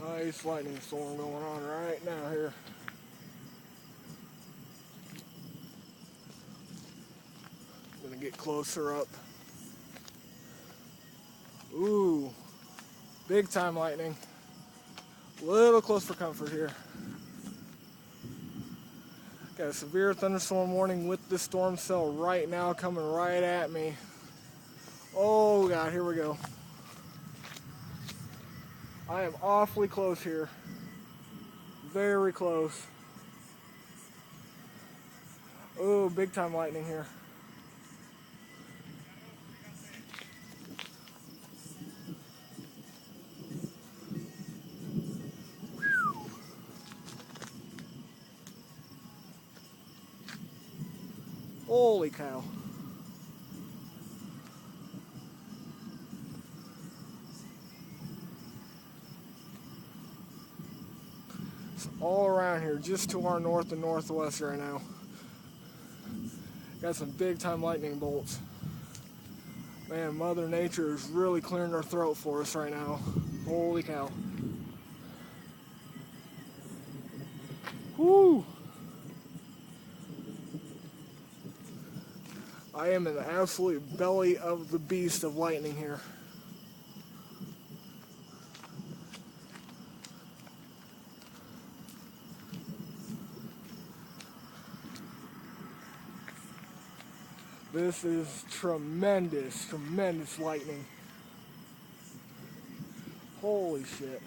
Nice lightning storm going on right now here. I'm gonna get closer up. Ooh, big time lightning. A little close for comfort here. Got a severe thunderstorm warning with the storm cell right now coming right at me. Oh God, here we go. I am awfully close here. Very close. Oh, big time lightning here. Holy cow. It's all around here, just to our north and northwest right now. Got some big time lightning bolts. Man, Mother Nature is really clearing her throat for us right now. Holy cow. Whoo! I am in the absolute belly of the beast of lightning here. This is tremendous, tremendous lightning. Holy shit.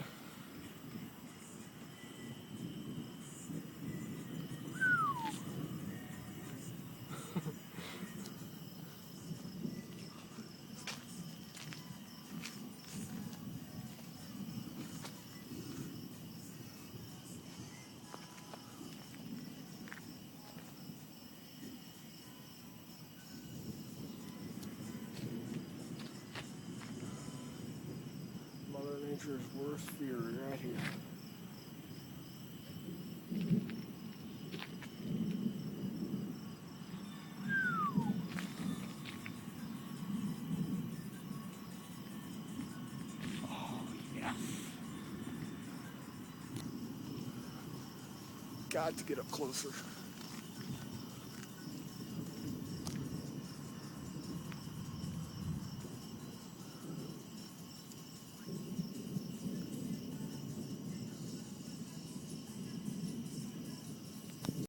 Mother Nature's worst fear right here. Oh, yes. Got to get up closer.